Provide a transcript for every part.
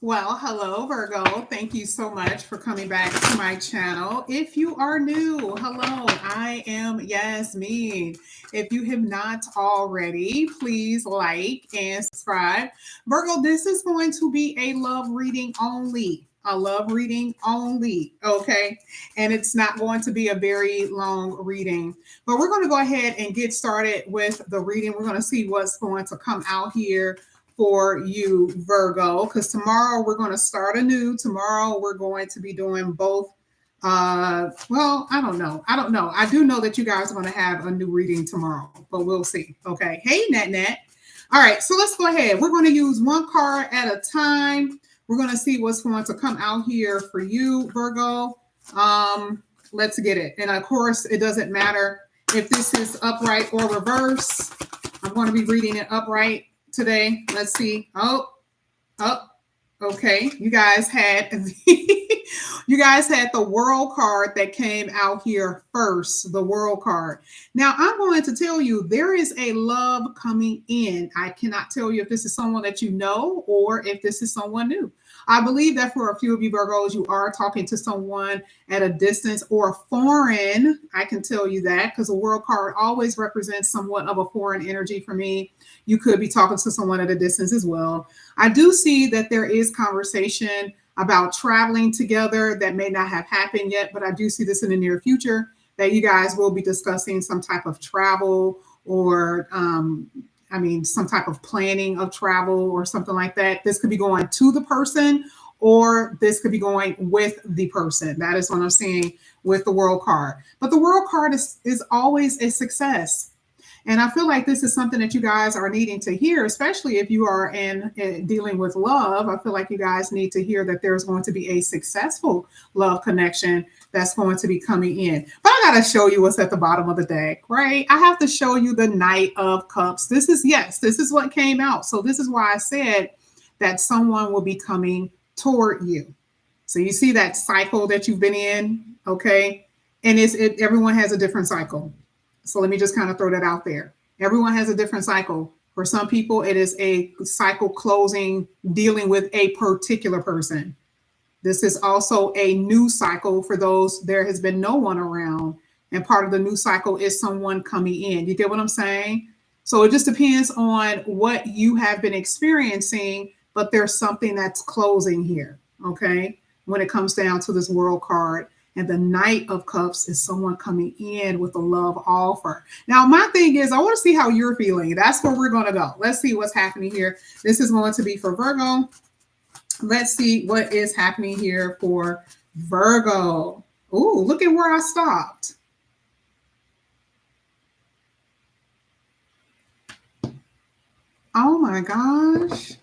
Well, hello, Virgo. Thank you so much for coming back to my channel. If you are new, hello, I am Yasmin. If you have not already, please like and subscribe. Virgo, this is going to be a love reading only. A love reading only, okay? And it's not going to be a very long reading. But we're going to go ahead and get started with the reading. We're going to see what's going to come out here for you, Virgo, because tomorrow we're going to start anew. Tomorrow we're going to be doing both. Well, I don't know. I don't know. I do know that you guys are going to have a new reading tomorrow, but we'll see. Okay. Hey, Nat. All right. So let's go ahead. We're going to use one card at a time. We're going to see what's going to come out here for you, Virgo. Let's get it. And of course, it doesn't matter if this is upright or reverse. I'm going to be reading it upright today. Let's see. Oh, okay. You guys had the world card that came out here first, the world card. Now I'm going to tell you there is a love coming in. I cannot tell you if this is someone that you know or if this is someone new. I believe that for a few of you Virgos, you are talking to someone at a distance or foreign. I can tell you that because the world card always represents somewhat of a foreign energy for me. You could be talking to someone at a distance as well. I do see that there is conversation about traveling together that may not have happened yet, but I do see this in the near future that you guys will be discussing some type of travel or some type of planning of travel or something like that. This could be going to the person or this could be going with the person. That is what I'm seeing with the world card. But the world card is always a success. And I feel like this is something that you guys are needing to hear, especially if you are in dealing with love. I feel like you guys need to hear that there's going to be a successful love connection that's going to be coming in. But I got to show you what's at the bottom of the deck, right? I have to show you the Knight of Cups. This is what came out. So this is why I said that someone will be coming toward you. So you see that cycle that you've been in, okay? And everyone has a different cycle. So let me just kind of throw that out there. Everyone has a different cycle. For some people, it is a cycle closing, dealing with a particular person. This is also a new cycle for those there has been no one around. And part of the new cycle is someone coming in. You get what I'm saying? So it just depends on what you have been experiencing, but there's something that's closing here, okay? When it comes down to this world card. And the Knight of Cups is someone coming in with a love offer. Now, my thing is, I want to see how you're feeling. That's where we're going to go. Let's see what's happening here. This is going to be for Virgo. Let's see what is happening here for Virgo. Ooh, look at where I stopped. Oh my gosh.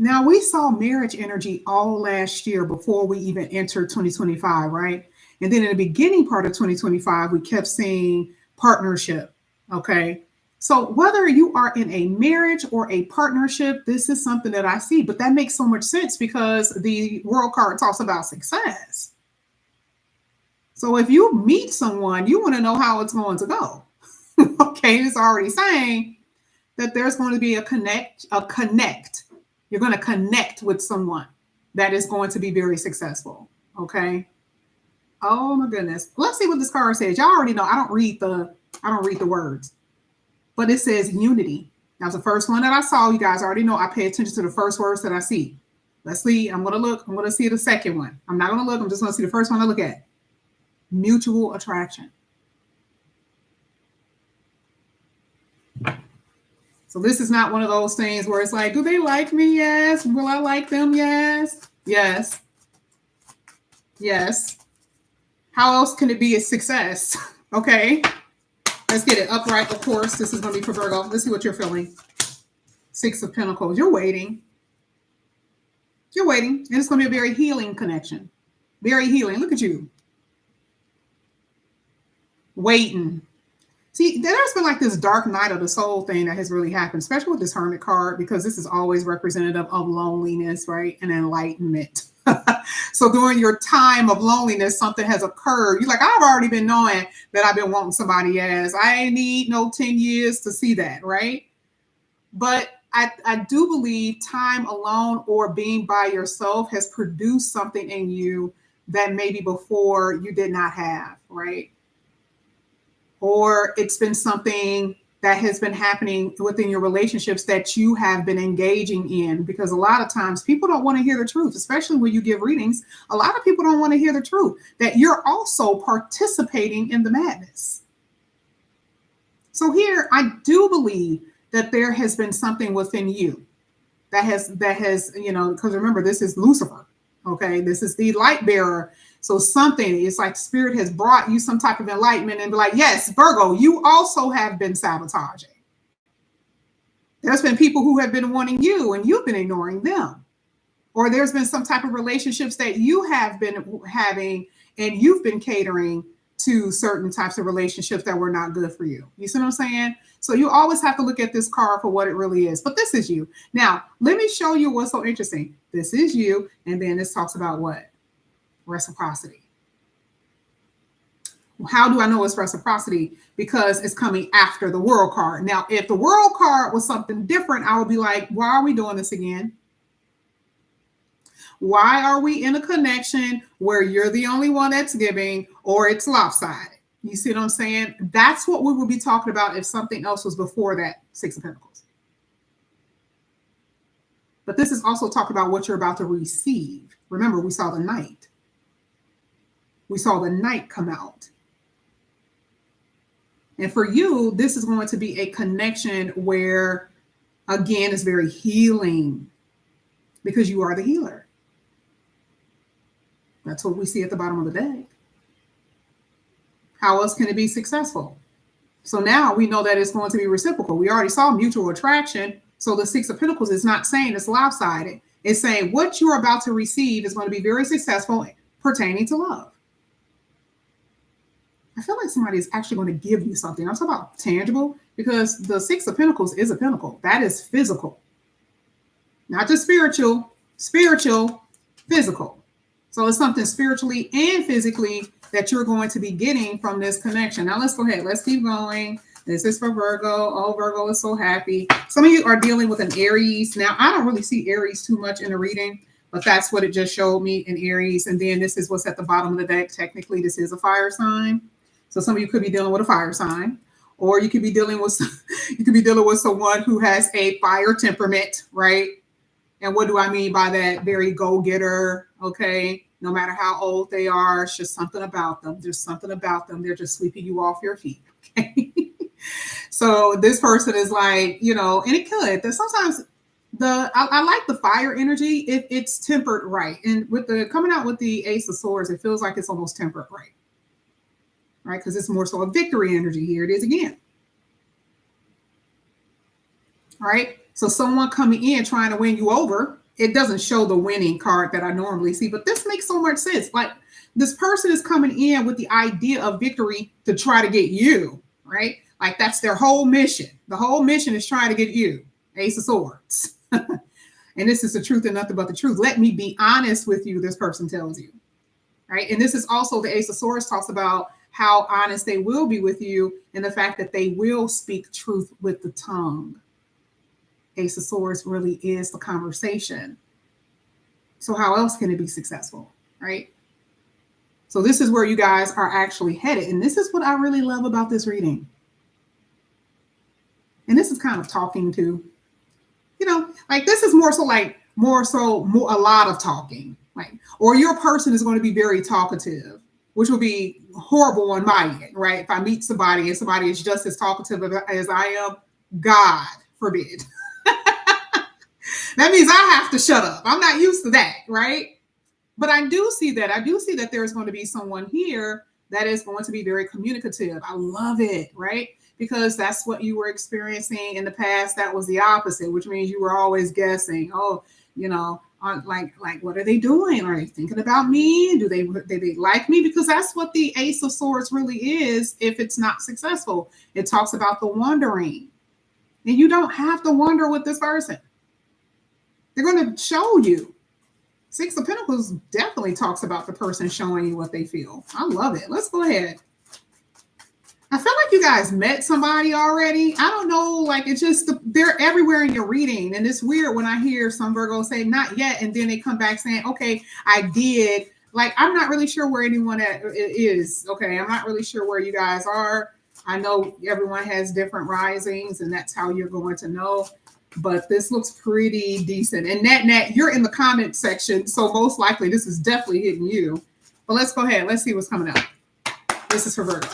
Now, we saw marriage energy all last year before we even entered 2025, right? And then in the beginning part of 2025, we kept seeing partnership, okay? So whether you are in a marriage or a partnership, this is something that I see. But that makes so much sense because the world card talks about success. So if you meet someone, you want to know how it's going to go. Okay, it's already saying that there's going to be a connect. You're going to connect with someone that is going to be very successful. Okay. Oh my goodness. Let's see what this card says. Y'all already know I don't read the words, but it says unity. That's the first one that I saw. You guys already know I pay attention to the first words that I see. Let's see. I'm going to look. I'm going to see the second one. I'm not going to look. I'm just going to see the first one I look at. Mutual attraction. So this is not one of those things where it's like, do they like me? Yes. Will I like them? Yes. Yes. Yes. How else can it be a success? Okay. Let's get it upright. Of course, this is going to be for Virgo. Let's see what you're feeling. Six of Pentacles. You're waiting. You're waiting. And it's going to be a very healing connection. Very healing. Look at you. Waiting. See, there's been like this dark night of the soul thing that has really happened, especially with this Hermit card, because this is always representative of loneliness, right? And enlightenment. So during your time of loneliness, something has occurred. You're like, I've already been knowing that I've been wanting somebody as. I ain't need no 10 years to see that, right? But I do believe time alone or being by yourself has produced something in you that maybe before you did not have, right? Or it's been something that has been happening within your relationships that you have been engaging in, because a lot of times people don't want to hear the truth, especially when you give readings. A lot of people don't want to hear the truth that you're also participating in the madness. So here I do believe that there has been something within you that has because remember, this is Lucifer. Okay, this is the light bearer. So something, it's like spirit has brought you some type of enlightenment and be like, yes, Virgo, you also have been sabotaging. There's been people who have been wanting you and you've been ignoring them. Or there's been some type of relationships that you have been having and you've been catering to certain types of relationships that were not good for you. You see what I'm saying? So you always have to look at this card for what it really is. But this is you. Now, let me show you what's so interesting. This is you. And then this talks about what? Reciprocity. How do I know it's reciprocity? Because it's coming after the world card. Now, if the world card was something different, I would be like, why are we doing this again? Why are we in a connection where you're the only one that's giving or it's lopsided? You see what I'm saying? That's what we would be talking about if something else was before that Six of Pentacles. But this is also talking about what you're about to receive. Remember, we saw the Knight. We saw the Knight come out. And for you, this is going to be a connection where, again, it's very healing because you are the healer. That's what we see at the bottom of the deck. How else can it be successful? So now we know that it's going to be reciprocal. We already saw mutual attraction. So the Six of Pentacles is not saying it's lopsided. It's saying what you're about to receive is going to be very successful pertaining to love. I feel like somebody is actually going to give you something. I'm talking about tangible because the Six of Pentacles is a pentacle. That is physical. Not just spiritual, physical. So it's something spiritually and physically that you're going to be getting from this connection. Now let's go ahead. Let's keep going. This is for Virgo. Oh, Virgo is so happy. Some of you are dealing with an Aries. Now, I don't really see Aries too much in the reading, but that's what it just showed me in Aries. And then this is what's at the bottom of the deck. Technically, this is a fire sign. So some of you could be dealing with a fire sign, or you could be dealing with someone who has a fire temperament, right? And what do I mean by that? Very go-getter, okay? No matter how old they are, it's just something about them. There's something about them. They're just sweeping you off your feet, okay? So this person is like, and it could. Sometimes I like the fire energy if it's tempered right. And with the coming out with the Ace of Swords, it feels like it's almost tempered right. Right? Because it's more so a victory energy. Here it is again. All right. So someone coming in trying to win you over, it doesn't show the winning card that I normally see, but this makes so much sense. Like this person is coming in with the idea of victory to try to get you, right? Like that's their whole mission. The whole mission is trying to get you. Ace of Swords. And this is the truth and nothing but the truth. Let me be honest with you, this person tells you. Right. And this is also the Ace of Swords talks about how honest they will be with you and the fact that they will speak truth with the tongue. Ace of Swords really is the conversation. So how else can it be successful, right? So this is where you guys are actually headed. And this is what I really love about this reading. And this is kind of talking to, like this is more a lot of talking, like, or your person is going to be very talkative, which would be horrible on my end, right? If I meet somebody and somebody is just as talkative as I am, God forbid. That means I have to shut up. I'm not used to that, right? But I do see that there's going to be someone here that is going to be very communicative. I love it, right? Because that's what you were experiencing in the past. That was the opposite, which means you were always guessing, like what are they doing? Are they thinking about me? Do they like me? Because that's what the Ace of Swords really is if it's not successful. It talks about the wondering. And you don't have to wonder with this person. They're going to show you. Six of Pentacles definitely talks about the person showing you what they feel. I love it. Let's go ahead. I feel like you guys met somebody already. I don't know. Like, it's just, they're everywhere in your reading. And it's weird when I hear some Virgos say, not yet. And then they come back saying, okay, I did. Like, I'm not really sure where anyone is. Okay. I'm not really sure where you guys are. I know everyone has different risings, and that's how you're going to know. But this looks pretty decent. And Nat, you're in the comment section. So most likely this is definitely hitting you. But let's go ahead. Let's see what's coming up. This is for Virgo.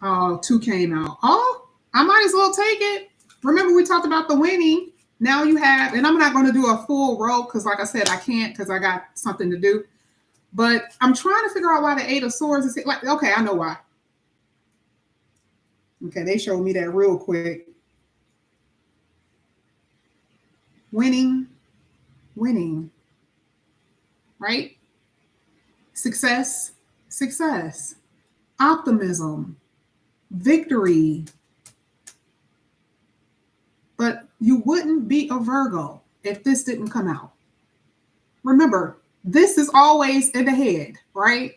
Oh, 2 came out. Oh, I might as well take it. Remember, we talked about the winning. Now you have, and I'm not going to do a full row because, like I said, I can't because I got something to do. But I'm trying to figure out why the 8 of Swords is like, okay, I know why. Okay, they showed me that real quick. Winning, winning, right? Success, success, optimism, victory. But you wouldn't be a Virgo if this didn't come out. Remember, this is always in the head, right?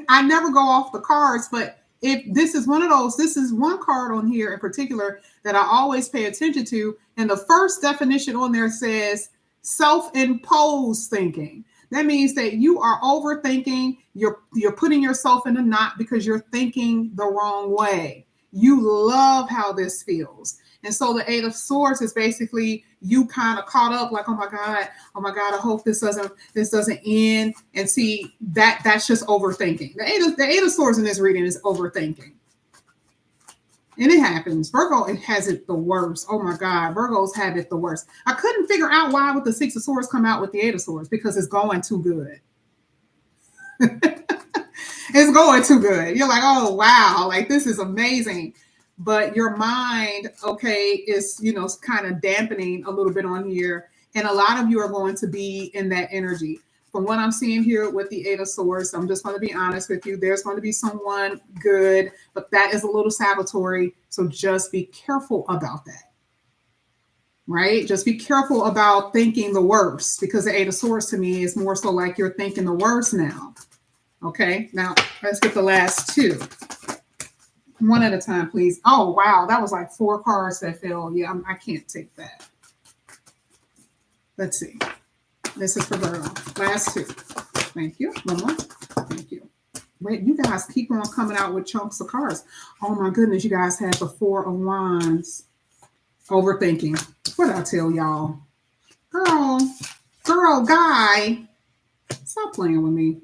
I never go off the cards, but if this is one of those, this is one card on here in particular that I always pay attention to. And the first definition on there says self-imposed thinking. That means that you are overthinking, you're putting yourself in a knot because you're thinking the wrong way. You love how this feels. And so the 8 of Swords is basically you kind of caught up like, oh my God, I hope this doesn't end. And see, that's just overthinking. The eight of Swords in this reading is overthinking. And it happens. Virgo, it has it the worst. Oh my God, Virgos have it the worst. I couldn't figure out why would the 6 of Swords come out with the 8 of Swords, because it's going too good. It's going too good. You're like, oh wow, like this is amazing. But your mind, okay, is, kind of dampening a little bit on here. And a lot of you are going to be in that energy. From what I'm seeing here with the 8 of Swords, I'm just going to be honest with you. There's going to be someone good, but that is a little Sabotage. So just be careful about that. Right? Just be careful about thinking the worst, because the 8 of Swords to me is more so like you're thinking the worst now. Okay, now let's get the last 2. One at a time, please. Oh, wow. That was like 4 cards that fell. Yeah, I can't take that. Let's see. This is for Virgo. Last 2. Thank you. One more. Thank you. Wait, you guys keep on coming out with chunks of cards. Oh, my goodness. You guys had the 4 of Wands. Overthinking. What did I tell y'all? Girl, guy. Stop playing with me.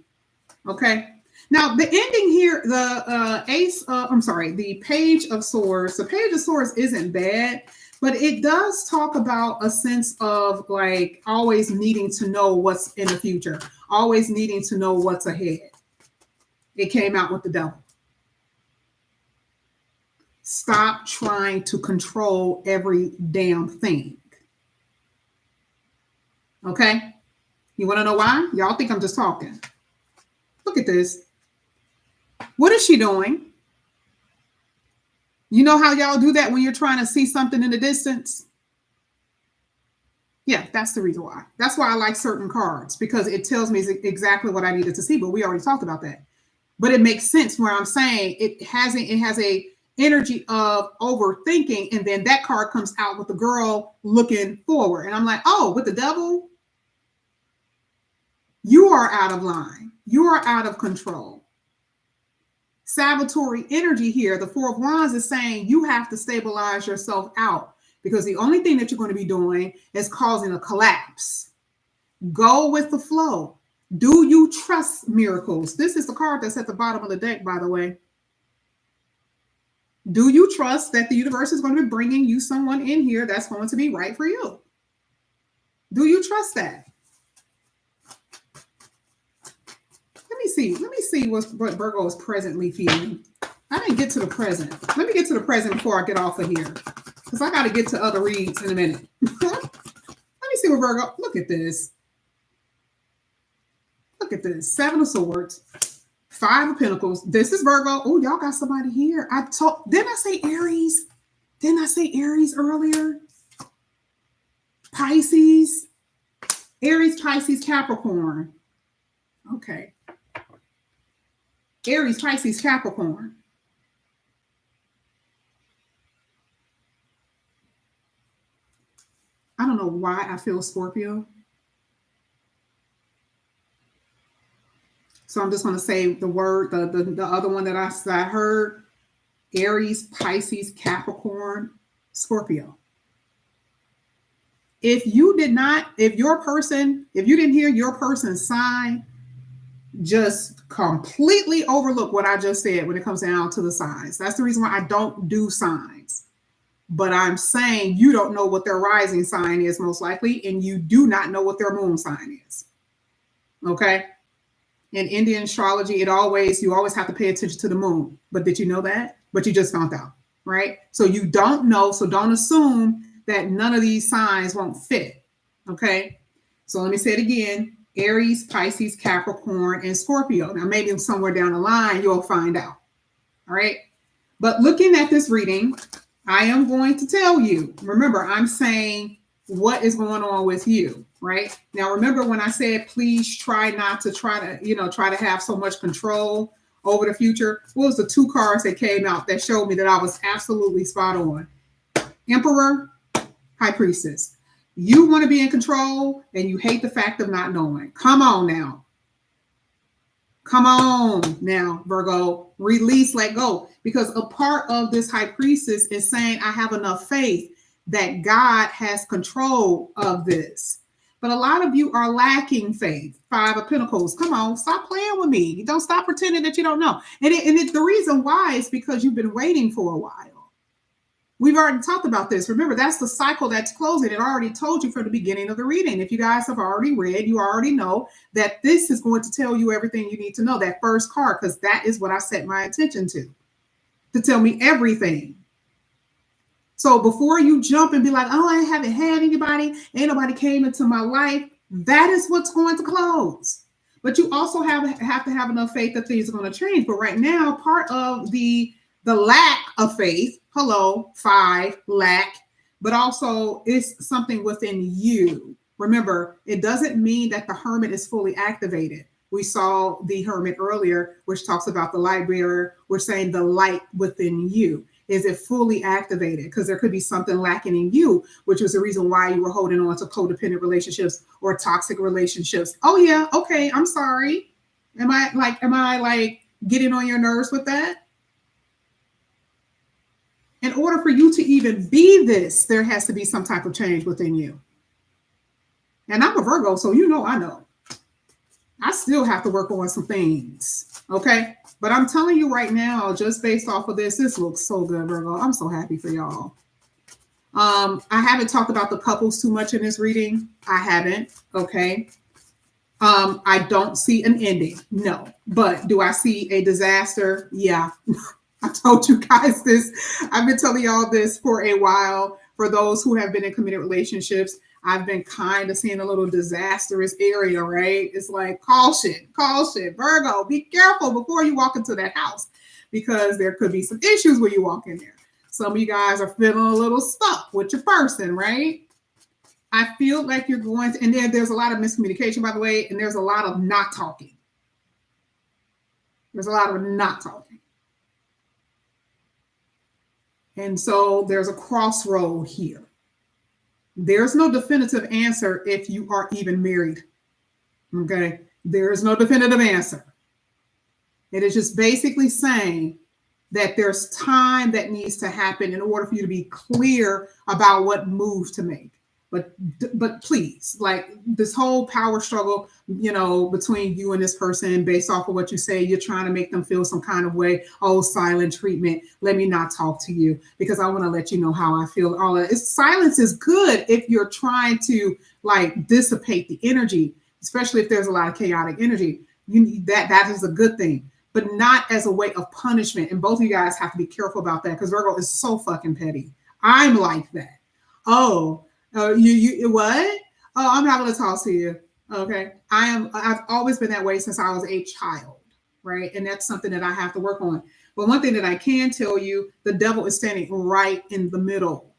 Okay. Now, the ending here, the the Page of Swords. The Page of Swords isn't bad, but it does talk about a sense of like always needing to know what's in the future, always needing to know what's ahead. It came out with the Devil. Stop trying to control every damn thing. Okay? You want to know why? Y'all think I'm just talking. Look at this. What is she doing? You know how y'all do that when you're trying to see something in the distance? Yeah, that's the reason why. That's why I like certain cards, because it tells me exactly what I needed to see, but we already talked about that. But it makes sense where I'm saying it has a energy of overthinking, and then that card comes out with the girl looking forward. And I'm like, oh, with the Devil, you are out of line. You are out of control. Sabotage energy here, the 4 of Wands is saying you have to stabilize yourself out, because the only thing that you're going to be doing is causing a collapse. Go with the flow. Do you trust miracles? This is the card that's at the bottom of the deck, by the way. Do you trust that the universe is going to be bringing you someone in here that's going to be right for you? Do you trust that? Let me see what Virgo is presently feeling. I didn't get to the present. Let me get to the present before I get off of here, because I got to get to other reads in a minute. Let me see what Virgo. Look at this. Look at this. 7 of Swords, 5 of Pentacles. This is Virgo. Oh, y'all got somebody here. Didn't I say Aries? Didn't I say Aries earlier? Pisces. Aries, Pisces, Capricorn. Okay. Aries, Pisces, Capricorn. I don't know why I feel Scorpio. So I'm just going to say the word, the other one that I heard, Aries, Pisces, Capricorn, Scorpio. If you did not, if your person, if you didn't hear your person's sign, just completely overlook what I just said when it comes down to the signs. That's the reason why I don't do signs. But I'm saying you don't know what their rising sign is most likely, and you do not know what their moon sign is. Okay? In Indian astrology, you always have to pay attention to the moon. But did you know that? But you just found out, right? So you don't know, so don't assume that none of these signs won't fit. Okay? So let me say it again. Aries, Pisces, Capricorn, and Scorpio. Now, maybe somewhere down the line, you'll find out. All right. But looking at this reading, I am going to tell you, remember, I'm saying what is going on with you, right? Now, remember when I said, please try not to try to have so much control over the future. What was the two cards that came out that showed me that I was absolutely spot on? Emperor, High Priestess. You want to be in control and you hate the fact of not knowing. Come on now. Come on now, Virgo. Release, let go. Because a part of this High Priestess is saying, I have enough faith that God has control of this. But a lot of you are lacking faith. Five of Pentacles. Come on, stop playing with me. Don't stop pretending that you don't know. And the reason why is because you've been waiting for a while. We've already talked about this. Remember, that's the cycle that's closing. It already told you from the beginning of the reading. If you guys have already read, you already know that this is going to tell you everything you need to know, that first card, because that is what I set my attention to tell me everything. So before you jump and be like, oh, I haven't had anybody, ain't nobody came into my life, that is what's going to close. But you also have to have enough faith that things are going to change. But right now, part of the lack of faith, hello, five, lack, but also it's something within you. Remember, it doesn't mean that the hermit is fully activated. We saw the hermit earlier, which talks about the light bearer. We're saying the light within you. Is it fully activated? Because there could be something lacking in you, which was the reason why you were holding on to codependent relationships or toxic relationships. Oh yeah, okay, I'm sorry. Am I like getting on your nerves with that? In order for you to even be this, there has to be some type of change within you. And I'm a Virgo, so I know. I still have to work on some things, okay? But I'm telling you right now, just based off of this looks so good, Virgo. I'm so happy for y'all. I haven't talked about the couples too much in this reading. I haven't, okay? I don't see an ending, no. But do I see a disaster? Yeah. I told you guys this. I've been telling y'all this for a while. For those who have been in committed relationships, I've been kind of seeing a little disastrous area, right? It's like caution, Virgo, be careful before you walk into that house because there could be some issues when you walk in there. Some of you guys are feeling a little stuck with your person, right? I feel like you're going to, and there's a lot of miscommunication, by the way, and there's a lot of not talking. There's a lot of not talking. And so there's a crossroad here. There's no definitive answer if you are even married. Okay? There is no definitive answer. It is just basically saying that there's time that needs to happen in order for you to be clear about what move to make. But please, like this whole power struggle, between you and this person based off of what you say, you're trying to make them feel some kind of way. Oh, silent treatment. Let me not talk to you because I want to let you know how I feel. All that. Silence is good if you're trying to like dissipate the energy, especially if there's a lot of chaotic energy. You need that is a good thing, but not as a way of punishment. And both of you guys have to be careful about that because Virgo is so fucking petty. I'm like that. Oh. You what? Oh, I'm not going to talk to you. Okay. I've always been that way since I was a child, right? And that's something that I have to work on. But one thing that I can tell you, the devil is standing right in the middle.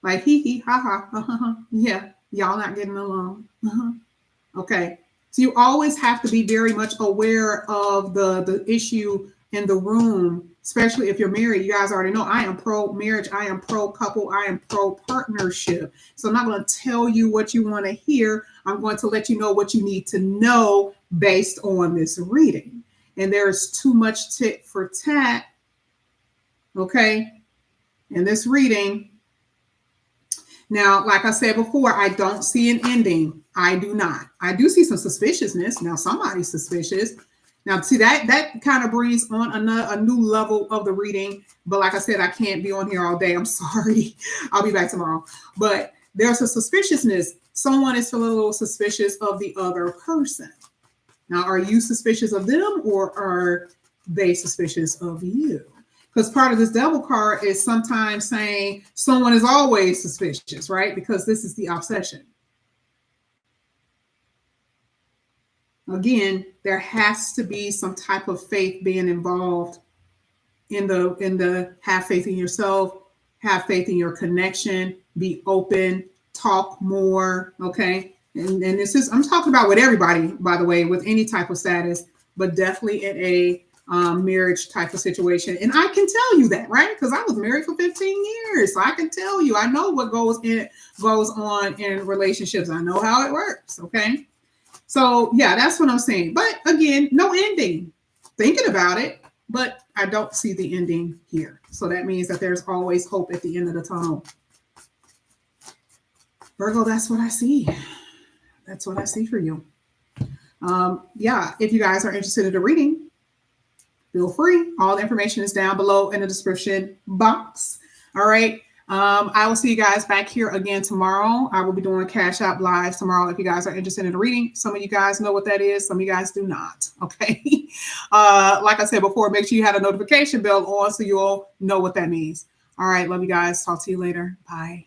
Like, ha, ha, ha, ha, ha. Yeah, y'all not getting along. Uh-huh. Okay. So you always have to be very much aware of the issue in the room, especially if you're married. You guys already know I am pro marriage, I am pro couple, I am pro partnership. So I'm not going to tell you what you want to hear. I'm going to let you know what you need to know based on this reading. And there's too much tit for tat, okay, in this reading. Now, like I said before, I don't see an ending. I do not. I do see some suspiciousness. Now, somebody's suspicious. Now, see, that kind of brings on a new level of the reading. But like I said, I can't be on here all day. I'm sorry. I'll be back tomorrow. But there's a suspiciousness. Someone is feeling a little suspicious of the other person. Now, are you suspicious of them, or are they suspicious of you? Because part of this devil card is sometimes saying someone is always suspicious, right? Because this is the obsession. Again, there has to be some type of faith being involved in the have faith in yourself, have faith in your connection, be open, talk more, okay? And this is, I'm talking about with everybody, by the way, with any type of status, but definitely in a marriage type of situation. And I can tell you that, right? Because I was married for 15 years. So I can tell you, I know what goes on in relationships. I know how it works. Okay. So yeah, that's what I'm saying. But again, no ending. Thinking about it, but I don't see the ending here. So that means that there's always hope at the end of the tunnel. Virgo, that's what I see. That's what I see for you. Yeah, if you guys are interested in the reading, feel free. All the information is down below in the description box. All right. I will see you guys back here again tomorrow. I will be doing Cash App lives tomorrow if you guys are interested in the reading. Some of you guys know what that is. Some of you guys do not. Okay. Like I said before, make sure you have a notification bell on so you'll know what that means. All right. Love you guys. Talk to you later. Bye.